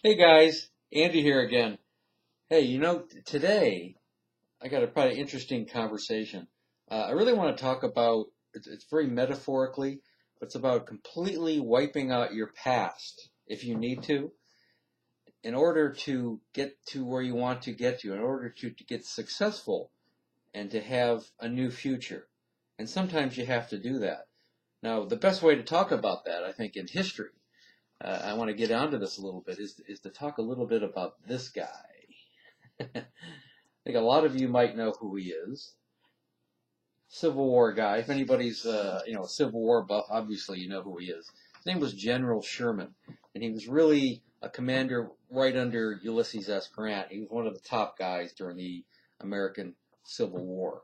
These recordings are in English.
Hey guys, Andy here again. Hey, today I got a probably interesting conversation. I really want to talk about, it's very metaphorically, but it's about completely wiping out your past if you need to, in order to get to where you want to get to, in order to get successful and to have a new future. And sometimes you have to do that. Now, the best way to talk about that, I think, in history, I want to get onto this a little bit, is to talk a little bit about this guy. I think a lot of you might know who he is. Civil War guy. If anybody's a Civil War buff, obviously you know who he is. His name was General Sherman, and he was really a commander right under Ulysses S. Grant. He was one of the top guys during the American Civil War.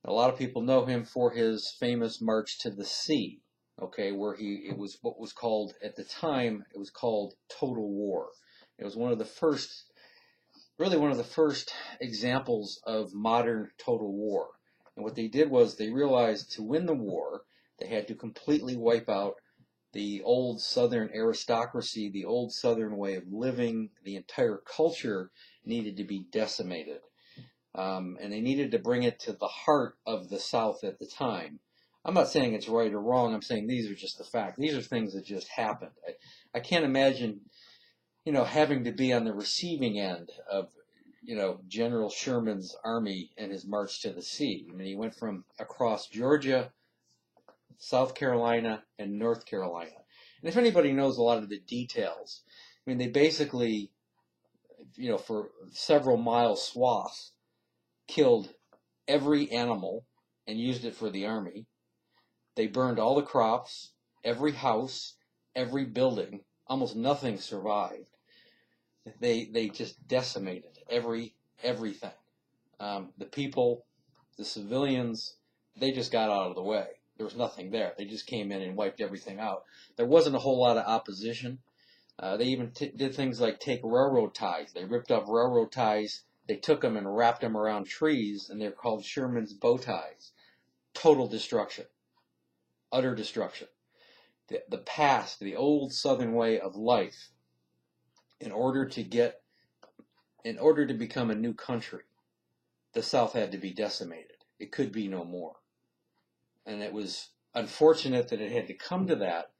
A lot of people know him for his famous March to the Sea, okay, where it was what was called at the time, it was called total war. It was really one of the first examples of modern total war. And what they did was they realized to win the war, they had to completely wipe out the old Southern aristocracy, the old Southern way of living, the entire culture needed to be decimated. And they needed to bring it to the heart of the South at the time. I'm not saying it's right or wrong. I'm saying these are just the facts. These are things that just happened. I can't imagine having to be on the receiving end of, General Sherman's army and his march to the sea. I mean, he went from across Georgia, South Carolina, and North Carolina. And if anybody knows a lot of the details, I mean, they basically, for several mile swaths, killed every animal and used it for the army. They burned all the crops, every house, every building. Almost nothing survived. They just decimated everything. The people, the civilians, they just got out of the way. There was nothing there. They just came in and wiped everything out. There wasn't a whole lot of opposition. They even did things like take railroad ties. They ripped up railroad ties. They took them and wrapped them around trees, and they're called Sherman's bow ties. Total destruction. Utter destruction. The past, the old Southern way of life, in order to become a new country, the South had to be decimated. It could be no more. And it was unfortunate that it had to come to that,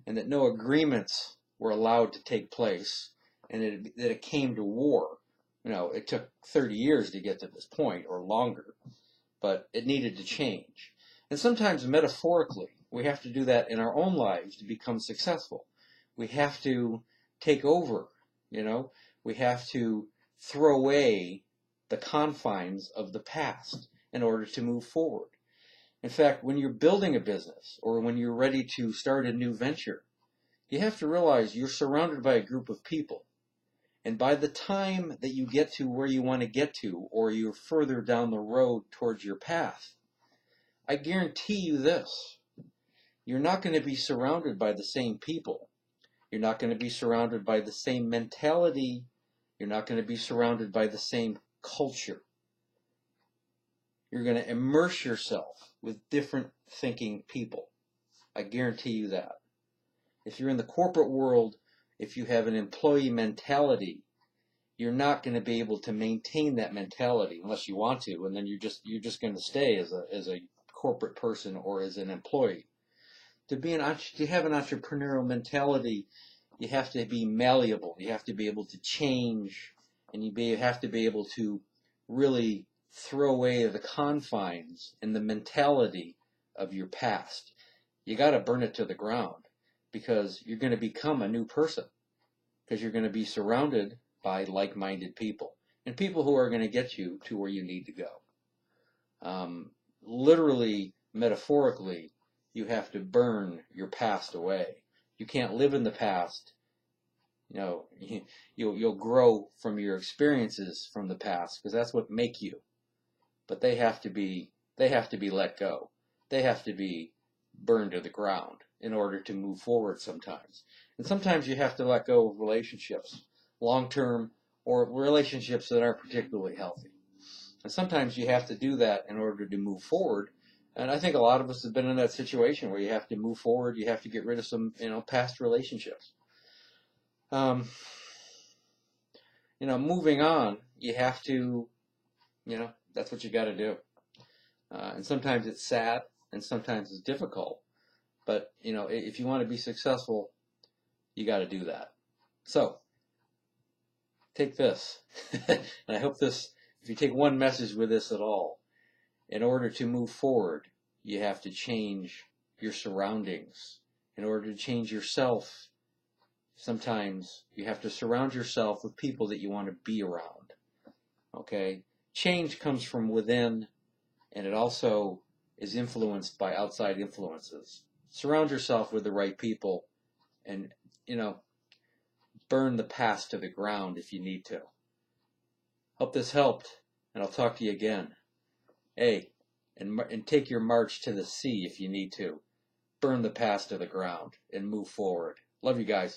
and that no agreements were allowed to take place, and that it came to war. It took 30 years to get to this point, or longer, but it needed to change. And sometimes metaphorically, we have to do that in our own lives to become successful. We have to take over, we have to throw away the confines of the past in order to move forward. In fact, when you're building a business or when you're ready to start a new venture, you have to realize you're surrounded by a group of people. And by the time that you get to where you want to get to, or you're further down the road towards your path, I guarantee you this: you're not going to be surrounded by the same people. You're not going to be surrounded by the same mentality. You're not going to be surrounded by the same culture. You're going to immerse yourself with different thinking people. I guarantee you that. If you're in the corporate world, if you have an employee mentality, you're not going to be able to maintain that mentality unless you want to, and then you're just going to stay as a corporate person or as an employee. To have an entrepreneurial mentality, you have to be malleable. You have to be able to change, and have to be able to really throw away the confines and the mentality of your past. You got to burn it to the ground, because you're going to become a new person, because you're going to be surrounded by like-minded people and people who are going to get you to where you need to go. Literally, metaphorically, you have to burn your past away. You can't live in the past. You'll grow from your experiences from the past, because that's what make you. But they have to be let go. They have to be burned to the ground in order to move forward sometimes. And sometimes you have to let go of relationships, long-term, or relationships that aren't particularly healthy. And sometimes you have to do that in order to move forward. And I think a lot of us have been in that situation where you have to move forward. You have to get rid of some, past relationships. moving on, you have to, that's what you got to do. And sometimes it's sad and sometimes it's difficult. But, if you want to be successful, you got to do that. So, take this. And I hope if you take one message with this at all, in order to move forward, you have to change your surroundings. In order to change yourself, sometimes you have to surround yourself with people that you want to be around. Okay? Change comes from within, and it also is influenced by outside influences. Surround yourself with the right people and, burn the past to the ground if you need to. Hope this helped, and I'll talk to you again. Hey, and take your march to the sea if you need to. Burn the past to the ground and move forward. Love you guys.